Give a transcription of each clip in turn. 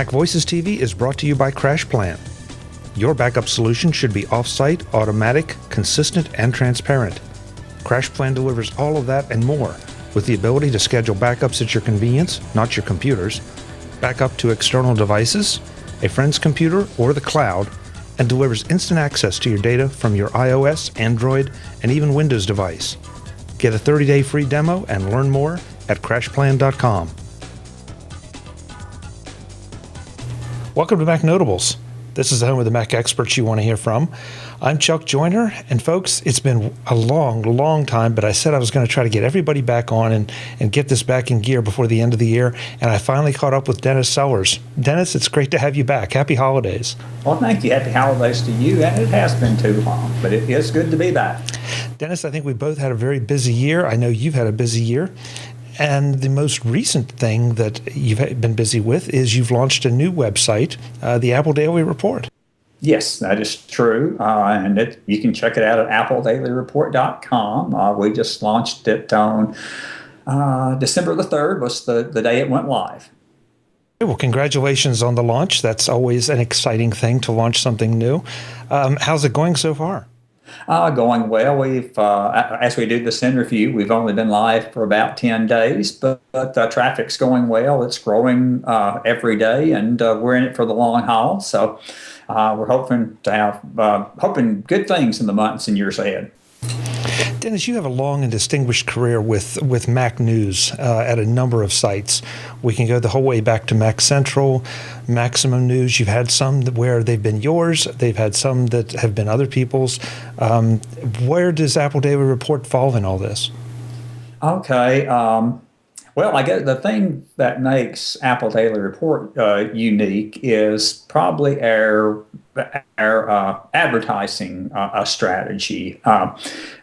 MacVoicesTV is brought to you by CrashPlan. Your backup solution should be off-site, automatic, consistent, and transparent. CrashPlan delivers all of that and more, with the ability to schedule backups at your convenience, not your computer's, backup to external devices, a friend's computer, or the cloud, and delivers instant access to your data from your iOS, Android, and even Windows device. Get a 30-day free demo and learn more at crashplan.com. Welcome to Mac Notables. This is the home of the Mac experts you want to hear from. I'm Chuck Joyner, and folks, it's been a long time, but I said I was going to try to get everybody back on and get this back in gear before the end of the year, and I finally caught up with Dennis Sellers. Dennis, it's great to have you back. Happy holidays. Well, thank you. Happy holidays to you, and it has been too long, but it is good to be back. Dennis, I think we both had a very busy year. I know you've had a busy year. And the most recent thing that you've been busy with is you've launched a new website, the Apple Daily Report. Yes, that is true. And you can check it out at appledailyreport.com. We just launched it on December the 3rd was the day it went live. Well, congratulations on the launch. That's always an exciting thing to launch something new. How's it going so far? Going well. We've, as we do this interview, we've only been live for about 10 days, but traffic's going well. It's growing every day, and we're in it for the long haul. So we're hoping to have good things in the months and years ahead. Dennis, you have a long and distinguished career with Mac News at a number of sites. We can go the whole way back to Mac Central, Maximum News. You've had some where they've been yours. They've had some that have been other people's. Where does Apple Daily Report fall in all this? Okay. Well, I guess the thing that makes Apple Daily Report unique is probably our advertising strategy.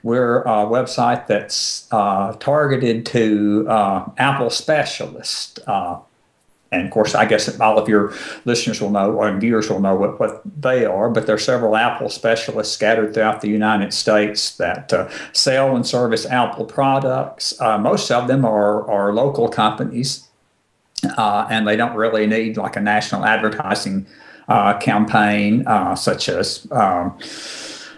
We're a website that's targeted to Apple specialists. And of course, I guess all of your listeners will know, or viewers will know what they are, but there are several Apple specialists scattered throughout the United States that sell and service Apple products. Most of them are local companies, and they don't really need like a national advertising campaign, such as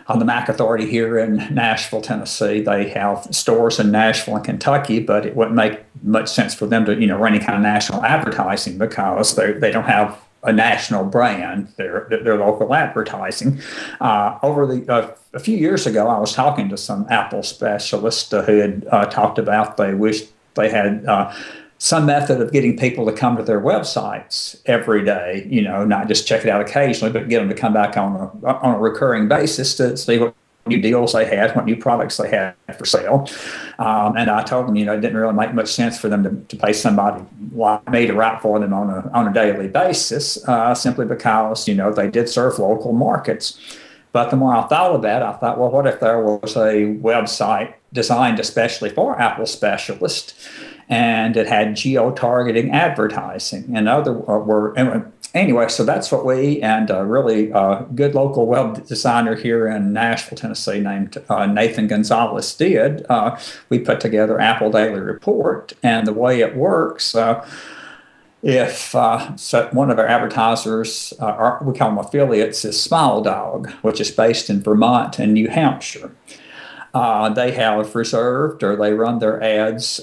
the Mac Authority here in Nashville, Tennessee. They have stores in Nashville and Kentucky, but it wouldn't make much sense for them to, run any kind of national advertising because they don't have a national brand. They're local advertising. A few years ago, I was talking to some Apple specialists who had talked about they wished they had some method of getting people to come to their websites every day, not just check it out occasionally, but get them to come back on a recurring basis to see what new deals they had, what new products they had for sale. And I told them, it didn't really make much sense for them to pay somebody like me to write for them on a daily basis, simply because, they did serve local markets. But the more I thought of that, I thought, well, what if there was a website designed especially for Apple specialists, and it had geo-targeting advertising? Anyway, so that's what we and a really good local web designer here in Nashville, Tennessee, named Nathan Gonzalez did. We put together Apple Daily Report, and the way it works, if one of our advertisers, we call them affiliates, is Smile Dog, which is based in Vermont and New Hampshire. They have reserved, or they run their ads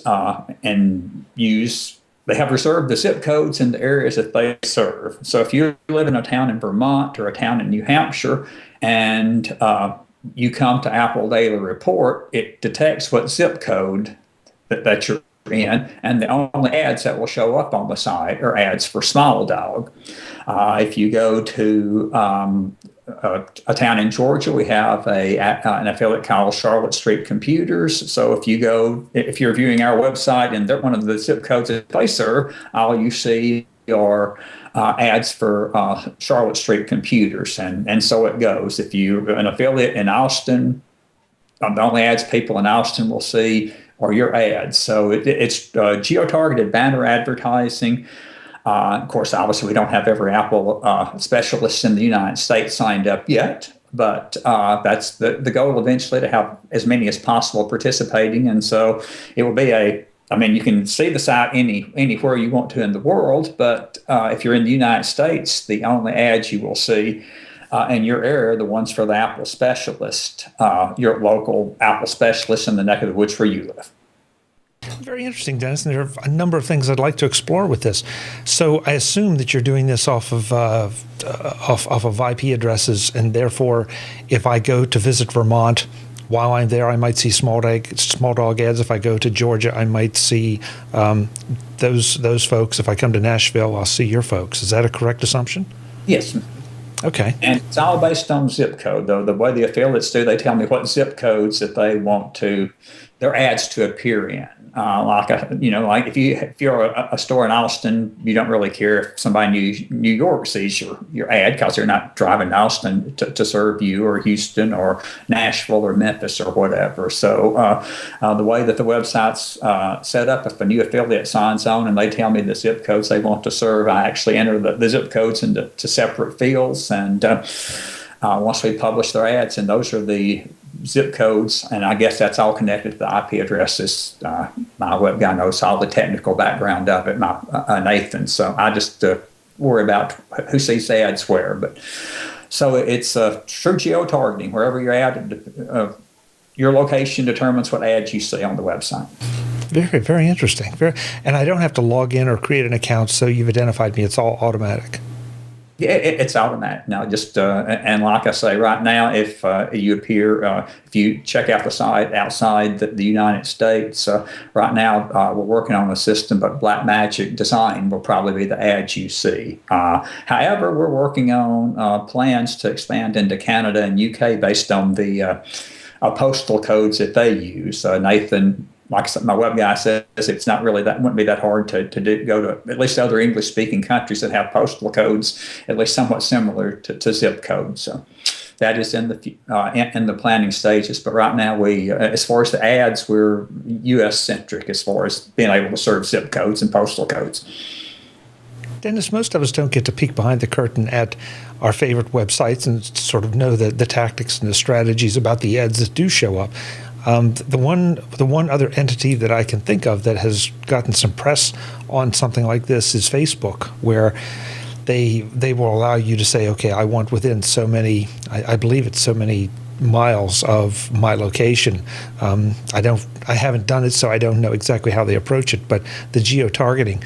they have reserved the zip codes in the areas that they serve. So if you live in a town in Vermont or a town in New Hampshire and you come to Apple Daily Report, it detects what zip code that you're in, and the only ads that will show up on the site are ads for Smile Dog. If you go to a town in Georgia, we have an affiliate called Charlotte Street Computers. So if you're viewing our website and one of the zip codes that they serve, all you see are ads for Charlotte Street Computers, and so it goes. If you're an affiliate in Austin, the only ads people in Austin will see are your ads. So it's geo-targeted banner advertising. Of course, obviously, we don't have every Apple specialist in the United States signed up yet, but that's the goal eventually, to have as many as possible participating. And so it will be a I mean, you can see the site anywhere you want to in the world, but if you're in the United States, the only ads you will see in your area are the ones for the Apple specialist, your local Apple specialist in the neck of the woods where you live. Very interesting, Dennis. And there are a number of things I'd like to explore with this. So I assume that you're doing this off of IP addresses, and therefore, if I go to visit Vermont, while I'm there, I might see small dog ads. If I go to Georgia, I might see those folks. If I come to Nashville, I'll see your folks. Is that a correct assumption? Yes. Okay. And it's all based on zip code, though. The way the affiliates do, they tell me what zip codes that they want their ads to appear in. Like if you're a store in Austin, you don't really care if somebody in New York sees your ad, because they're not driving to Austin to serve you, or Houston or Nashville or Memphis or whatever. So the way that the website's set up, if a new affiliate signs on and they tell me the zip codes they want to serve, I actually enter the zip codes into separate fields, and once we publish their ads, and those are the zip codes, and I guess that's all connected to the IP addresses. My web guy knows all the technical background of it, Nathan. So I just worry about who sees the ads where. But so it's true geo-targeting. Wherever you're at, your location determines what ads you see on the website. Very, very interesting. And I don't have to log in or create an account, so you've identified me. It's all automatic. Yeah, it's automatic now. Just and like I say, right now, if you appear, if you check out the site outside the United States, right now we're working on a system, but Blackmagic Design will probably be the ads you see. However, we're working on plans to expand into Canada and UK based on the postal codes that they use. Nathan, like my web guy says, it's not really wouldn't be that hard to go to at least other English-speaking countries that have postal codes at least somewhat similar to zip codes. So that is in the planning stages. But right now, we, as far as the ads, we're U.S.-centric as far as being able to serve zip codes and postal codes. Dennis, most of us don't get to peek behind the curtain at our favorite websites and sort of know the tactics and the strategies about the ads that do show up. The one other entity that I can think of that has gotten some press on something like this is Facebook, where they will allow you to say, okay, I want within so many, I believe it's so many miles of my location. I haven't done it, so I don't know exactly how they approach it, but the geo-targeting.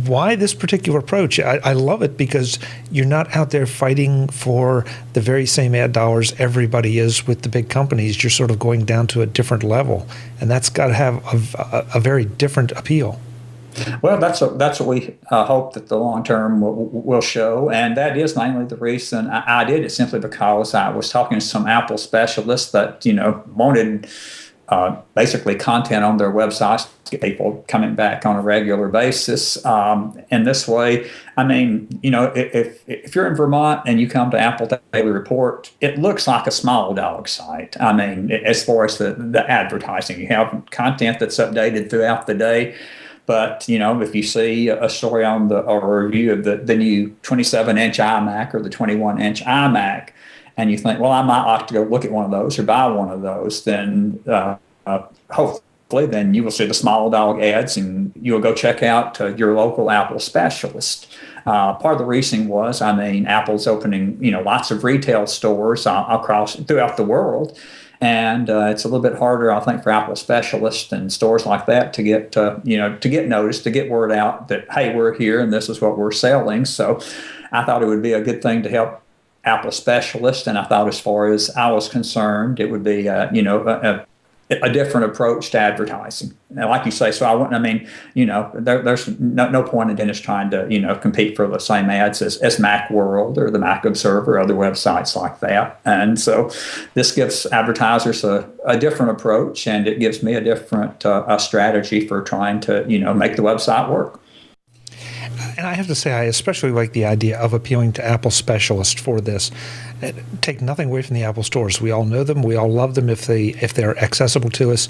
Why this particular approach? I love it because you're not out there fighting for the very same ad dollars everybody is with the big companies. You're sort of going down to a different level, and that's got to have a very different appeal. Well, that's what we hope that the long term will show, and that is mainly the reason I did it, simply because I was talking to some Apple specialists that wanted basically content on their websites to get people coming back on a regular basis. And this way, I mean, if you're in Vermont and you come to Apple Daily Report, it looks like a small dog site. I mean, as far as the advertising, you have content that's updated throughout the day. But, if you see a story or a review of the new 27-inch iMac or the 21-inch iMac, and you think, well, I might like to go look at one of those or buy one of those, then hopefully then you will see the small dog ads and you will go check out your local Apple specialist. Part of the reason was, Apple's opening, lots of retail stores throughout the world. And it's a little bit harder, I think, for Apple specialists and stores like that to get, to get noticed, to get word out that, hey, we're here and this is what we're selling. So I thought it would be a good thing to help Apple specialists, and I thought, as far as I was concerned, it would be a different approach to advertising. And like you say, so there's no point in Dennis trying to compete for the same ads as Macworld or the Mac Observer or other websites like that. And so this gives advertisers a different approach, and it gives me a different strategy for trying to make the website work. And I have to say, I especially like the idea of appealing to Apple specialists for this. Take nothing away from the Apple stores. We all know them. We all love them if they're accessible to us.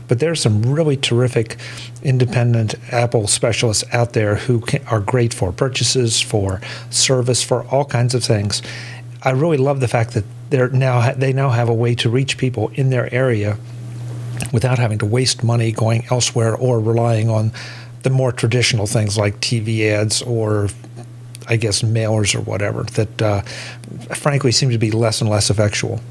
But there are some really terrific independent Apple specialists out there who are great for purchases, for service, for all kinds of things. I really love the fact that they now have a way to reach people in their area without having to waste money going elsewhere or relying on the more traditional things like TV ads or, I guess, mailers or whatever that frankly seem to be less and less effectual.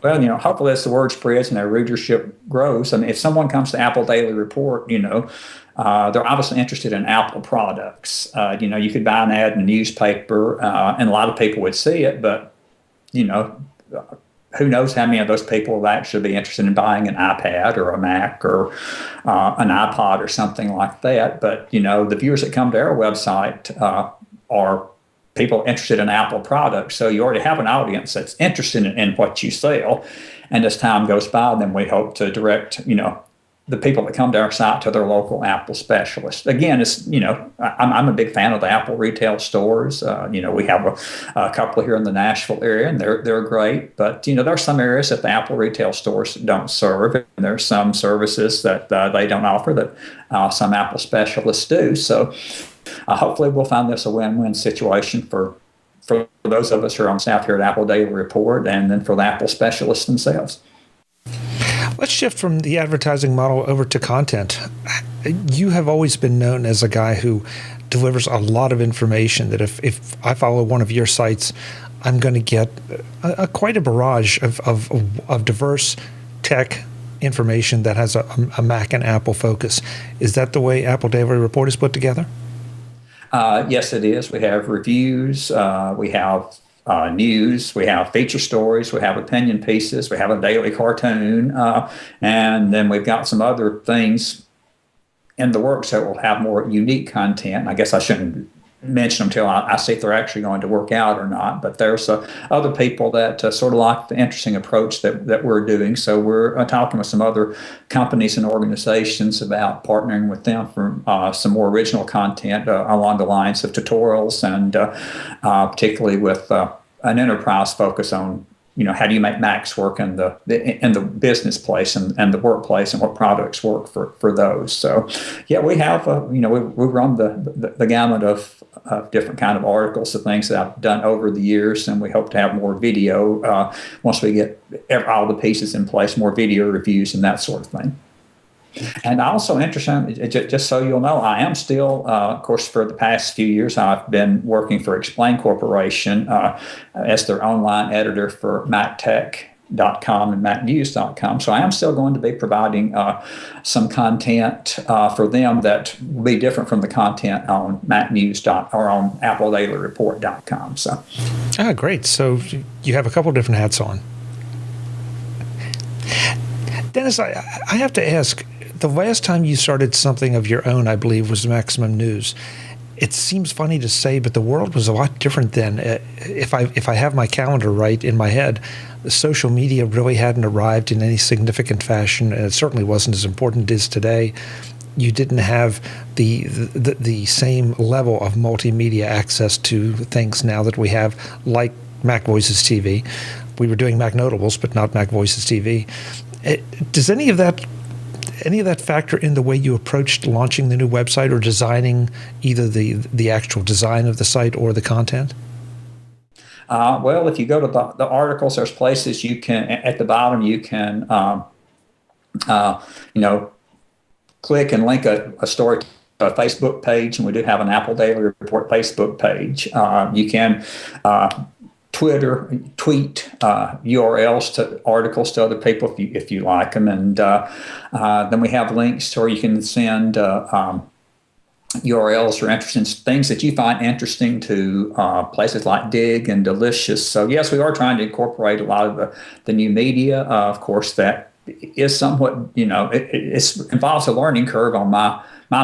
Well, hopefully as the word spreads and their readership grows, I mean, if someone comes to Apple Daily Report, they're obviously interested in Apple products. You could buy an ad in a newspaper, and a lot of people would see it, but, who knows how many of those people will actually be interested in buying an iPad or a Mac or an iPod or something like that. But, the viewers that come to our website are people interested in Apple products. So you already have an audience that's interested in what you sell. And as time goes by, then we hope to direct, the people that come to our site to their local Apple specialist. Again, I'm a big fan of the Apple retail stores. We have a couple here in the Nashville area, and they're great. But there are some areas that the Apple retail stores don't serve, and there are some services that they don't offer that some Apple specialists do. So hopefully, we'll find this a win-win situation for those of us who are on staff here at Apple Daily Report, and then for the Apple specialists themselves. Let's shift from the advertising model over to content. You have always been known as a guy who delivers a lot of information that if I follow one of your sites, I'm going to get quite a barrage of diverse tech information that has a Mac and Apple focus. Is that the way Apple Daily Report is put together? Yes, it is. We have reviews. We have news, we have feature stories, we have opinion pieces, we have a daily cartoon, and then we've got some other things in the works that will have more unique content. I guess I shouldn't mention them until I see if they're actually going to work out or not, but there's other people that sort of like the interesting approach that we're doing. So we're talking with some other companies and organizations about partnering with them for some more original content along the lines of tutorials and particularly with an enterprise focus on how do you make Macs work in the business place and the workplace, and what products work for those. So yeah, we have we run the gamut of different kind of articles of things that I've done over the years, and we hope to have more video once we get all the pieces in place, more video reviews and that sort of thing. And also interesting, just so you'll know, I am still, of course, for the past few years, I've been working for Explain Corporation as their online editor for MacTech.com and MacNews.com. So I am still going to be providing some content for them that will be different from the content on MacNews or on AppleDailyReport.com. So, great. So you have a couple different hats on. Dennis, I have to ask, the last time you started something of your own, I believe, was Maximum News. It seems funny to say, but the world was a lot different then. If I have my calendar right in my head, social media really hadn't arrived in any significant fashion, and it certainly wasn't as important as today. You didn't have the same level of multimedia access to things now that we have, like MacVoicesTV. We were doing Mac Notables, but not MacVoicesTV. Does any of that factor in the way you approached launching the new website or designing either the actual design of the site or the content? Well, if you go to the articles, there's places you can, at the bottom, you can, click and link a story to a Facebook page, and we do have an Apple Daily Report Facebook page. You can tweet URLs to articles to other people if you like them, and then we have links to where you can send URLs or interesting things that you find interesting to places like Dig and Delicious. So yes, we are trying to incorporate a lot of the new media. Of course, that is somewhat, it involves a learning curve on my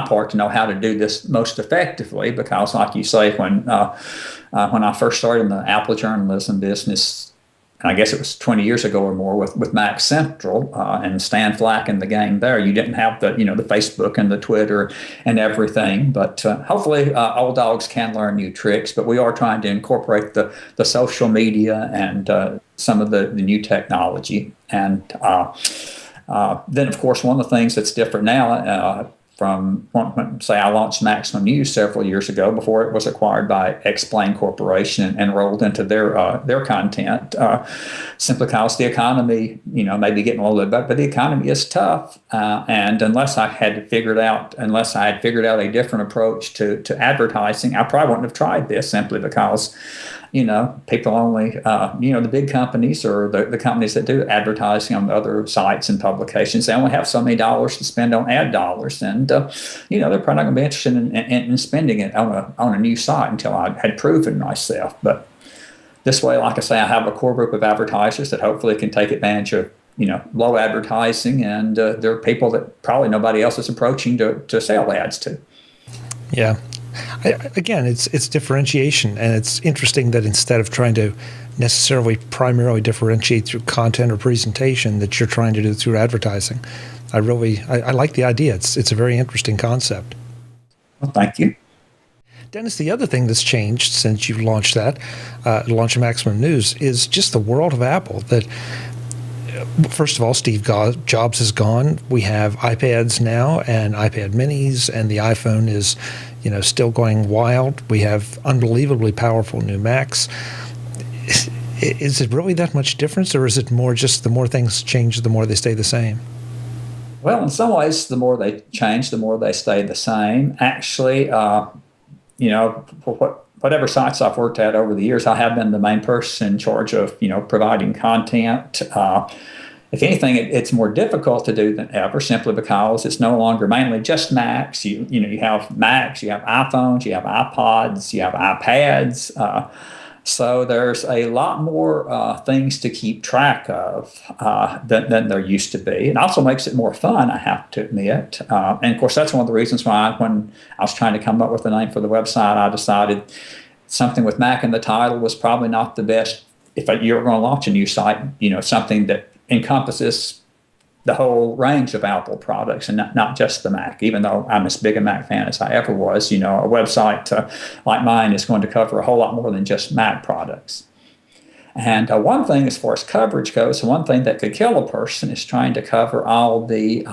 part to know how to do this most effectively, because like you say, when I first started in the Apple journalism business, and I guess it was 20 years ago or more with Mac Central and Stan Flack in the game there, you didn't have the Facebook and the Twitter and everything. But hopefully old dogs can learn new tricks. But we are trying to incorporate the social media and some of the new technology. And then, of course, one of the things that's different now, say I launched Maximum News several years ago before it was acquired by Explain Corporation and rolled into their content, simply because the economy, may be getting a little bit better, but the economy is tough. And unless I had figured out a different approach to advertising, I probably wouldn't have tried this, simply because people only, the big companies or the companies that do advertising on other sites and publications, they only have so many dollars to spend on ad dollars. And, they're probably not going to be interested in spending it on a new site until I had proven myself. But this way, like I say, I have a core group of advertisers that hopefully can take advantage of, low advertising. And there are people that probably nobody else is approaching to sell ads to. Yeah. Again, it's differentiation, and it's interesting that instead of trying to necessarily primarily differentiate through content or presentation, that you're trying to do through advertising. I like the idea. It's a very interesting concept. Well, thank you. Dennis, the other thing that's changed since you launched launch Maximum News, is just the world of Apple. That first of all, Steve Jobs is gone. We have iPads now and iPad minis, and the iPhone is still going wild. We have unbelievably powerful new Macs. Is it really that much difference, or is it more just the more things change, the more they stay the same? Well, in some ways, the more they change, the more they stay the same. Actually, whatever sites I've worked at over the years, I have been the main person in charge of, providing content. If anything, it's more difficult to do than ever, simply because it's no longer mainly just Macs. You have Macs, you have iPhones, you have iPods, you have iPads. So there's a lot more things to keep track of than there used to be. It also makes it more fun, I have to admit. And of course, that's one of the reasons why when I was trying to come up with a name for the website, I decided something with Mac in the title was probably not the best. If you were going to launch a new site, something that encompasses the whole range of Apple products and not just the Mac. Even though I'm as big a Mac fan as I ever was, a website like mine is going to cover a whole lot more than just Mac products. And one thing as far as coverage goes, one thing that could kill a person is trying to cover all the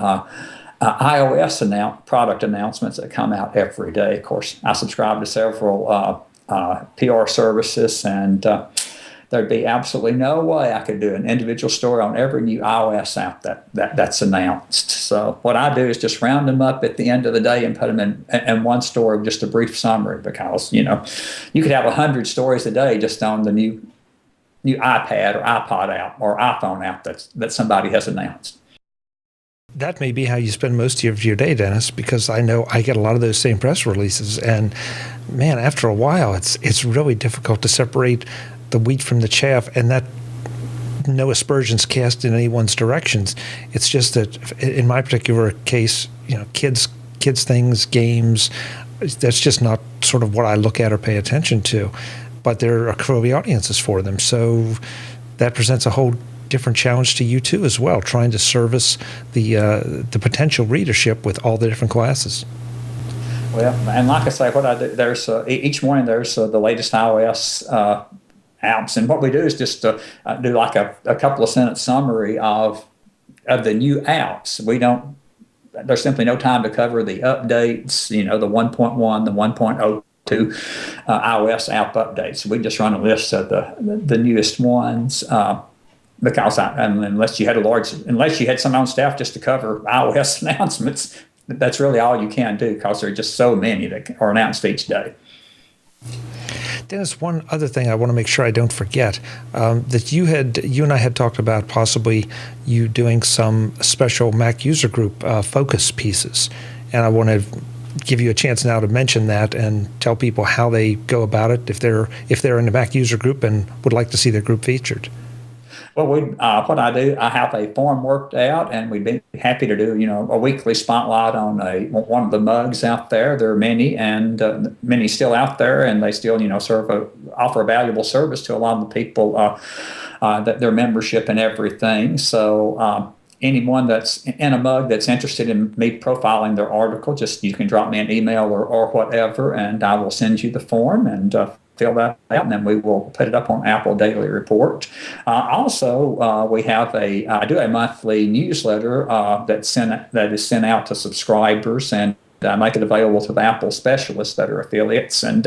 iOS product announcements that come out every day. Of course, I subscribe to several PR services, and there'd be absolutely no way I could do an individual story on every new iOS app that's announced. So what I do is just round them up at the end of the day and put them in one story with just a brief summary, because, you could have 100 stories a day just on the new iPad or iPod app or iPhone app that somebody has announced. That may be how you spend most of your day, Dennis, because I know I get a lot of those same press releases, and man, after a while, it's really difficult to separate the wheat from the chaff, and that no aspersions cast in anyone's directions. It's just that in my particular case, kids things, games, that's just not sort of what I look at or pay attention to. But there are clearly audiences for them, so that presents a whole different challenge to you too as well, trying to service the potential readership with all the different classes. Well, and like I say, what I do, there's each morning there's the latest iOS apps, and what we do is just do like a couple of sentence summary of the new apps. There's simply no time to cover the updates, the 1.1, the 1.02 iOS app updates. We just run a list of the newest ones, because unless you had someone on staff just to cover iOS announcements, that's really all you can do, because there are just so many that are announced each day. Dennis, one other thing I want to make sure I don't forget, that you and I had talked about possibly you doing some special Mac user group focus pieces, and I want to give you a chance now to mention that and tell people how they go about it if they're in the Mac user group and would like to see their group featured. Well, what I do, I have a form worked out, and we'd be happy to do, a weekly spotlight on one of the mugs out there. There are many, and many still out there, and they still, offer a valuable service to a lot of the people that their membership and everything. So anyone that's in a mug that's interested in me profiling their article, you can drop me an email or whatever, and I will send you the form and fill that out, and then we will put it up on Apple Daily Report. Also, I do a monthly newsletter that is sent out to subscribers, and make it available to the Apple specialists that are affiliates. And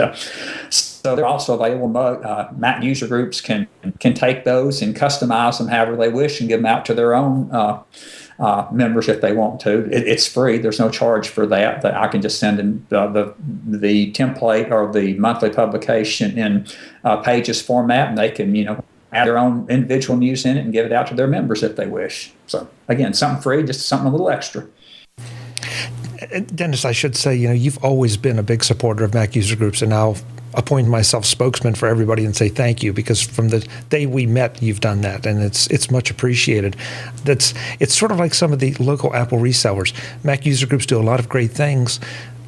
so they're also available. Mac user groups can take those and customize them however they wish and give them out to their own members if they want to. It's free. There's no charge for that. I can just send in the template or the monthly publication in Pages format, and they can, add their own individual news in it and give it out to their members if they wish. So again, something free, just something a little extra. Dennis, I should say, you've always been a big supporter of Mac user groups, and I'll appoint myself spokesman for everybody and say thank you, because from the day we met, you've done that, and it's much appreciated. It's sort of like some of the local Apple resellers. Mac user groups do a lot of great things.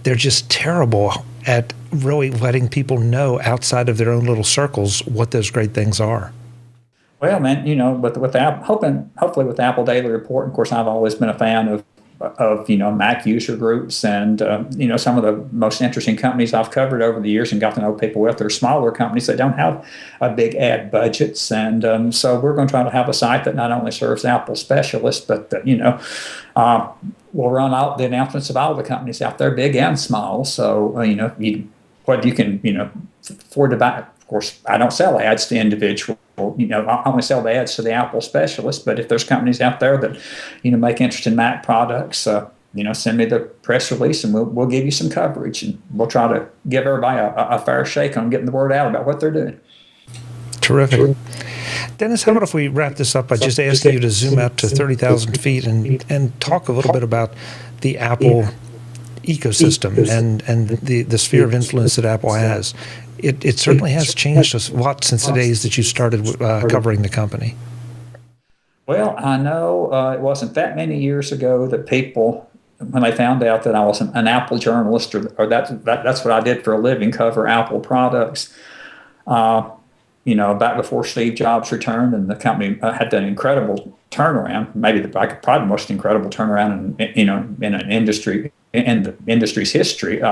They're just terrible at really letting people know outside of their own little circles what those great things are. Well, man, with hopefully with the Apple Daily Report, of course, I've always been a fan of Mac user groups, and some of the most interesting companies I've covered over the years and got to know people with are smaller companies that don't have big ad budgets, and so we're going to try to have a site that not only serves Apple specialists, but that will run out the announcements of all the companies out there, big and small. So what you can afford to buy. Of course, I don't sell ads to individual. I only sell the ads to the Apple specialists. But if there's companies out there that, make interesting Mac products, send me the press release and we'll give you some coverage, and we'll try to give everybody a fair shake on getting the word out about what they're doing. Terrific. Dennis, how about if we wrap this up by just asking you to zoom out to 30,000 feet and talk a little bit about the Apple ecosystem and the sphere of influence that Apple has. It certainly has changed a lot since the days that you started covering the company. Well, I know it wasn't that many years ago that people, when they found out that I was an Apple journalist, or that's what I did for a living, cover Apple products, back before Steve Jobs returned and the company had that incredible turnaround, maybe probably the most incredible turnaround in an industry, in the industry's history.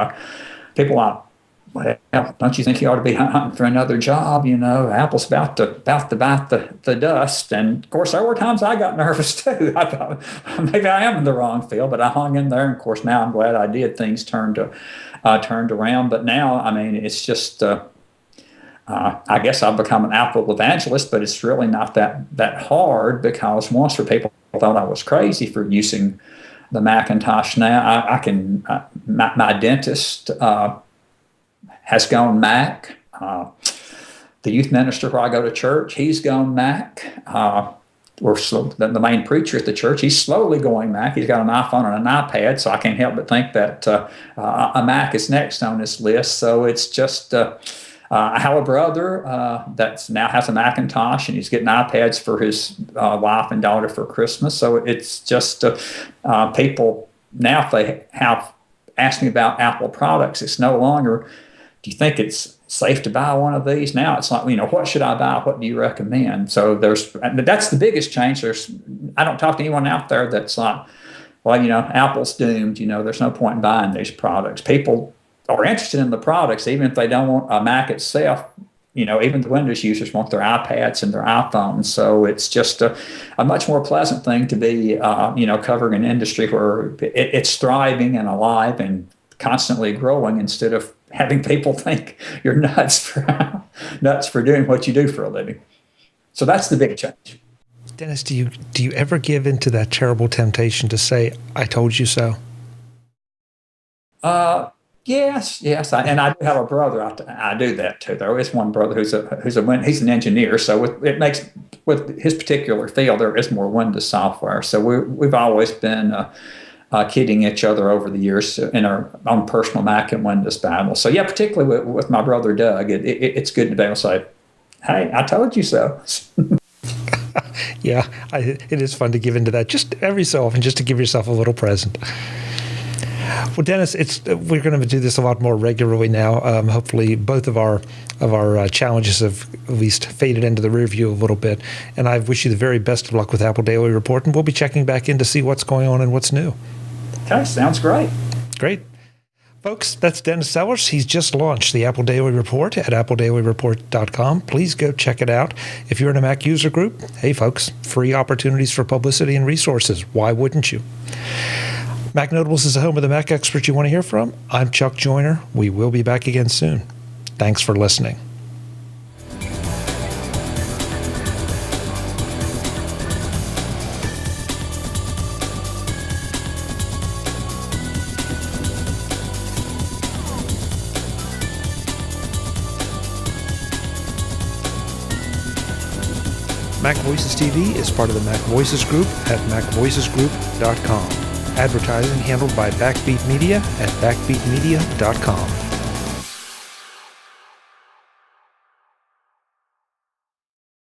People are, well, don't you think you ought to be hunting for another job? Apple's about to bite the dust. And of course, there were times I got nervous too. I thought maybe I am in the wrong field, but I hung in there. And of course, now I'm glad I did. Things turned around. But now, it's just, I guess I've become an Apple evangelist, but it's really not that hard, because once people thought I was crazy for using the Macintosh. Now I can, my dentist, has gone Mac. The youth minister where I go to church, he's gone Mac. The main preacher at the church, he's slowly going Mac. He's got an iPhone and an iPad, so I can't help but think that a Mac is next on this list. So it's just, I have a brother that now has a Macintosh, and he's getting iPads for his wife and daughter for Christmas. So it's just people now, if they have asked me about Apple products, it's no longer, do you think it's safe to buy one of these? Now it's like, what should I buy? What do you recommend? So that's the biggest change. I don't talk to anyone out there that's like, well, Apple's doomed. There's no point in buying these products. People are interested in the products, even if they don't want a Mac itself. Even the Windows users want their iPads and their iPhones. So it's just a much more pleasant thing to be, covering an industry where it's thriving and alive and constantly growing, instead of having people think you're nuts for doing what you do for a living. So that's the big change. Dennis, do you ever give into that terrible temptation to say, "I told you so"? Yes, and I do have a brother. I do that too. There is one brother he's an engineer, so it makes, with his particular field, there is more Windows software. So we've always been kidding each other over the years in our own personal Mac and Windows battles. So yeah, particularly with my brother Doug, it's good to be able to say, "Hey, I told you so." Yeah, it is fun to give into that just every so often, just to give yourself a little present. Well, Dennis, we're going to do this a lot more regularly now. Hopefully, both of our challenges have at least faded into the rear view a little bit. And I wish you the very best of luck with Apple Daily Report, and we'll be checking back in to see what's going on and what's new. Okay, sounds great. Great. Folks, that's Dennis Sellers. He's just launched the Apple Daily Report at appledailyreport.com. Please go check it out. If you're in a Mac user group, hey, folks, free opportunities for publicity and resources. Why wouldn't you? Mac Notables is the home of the Mac experts you want to hear from. I'm Chuck Joyner. We will be back again soon. Thanks for listening. Mac Voices TV is part of the Mac Voices Group at MacVoicesGroup.com. Advertising handled by Backbeat Media at BackbeatMedia.com.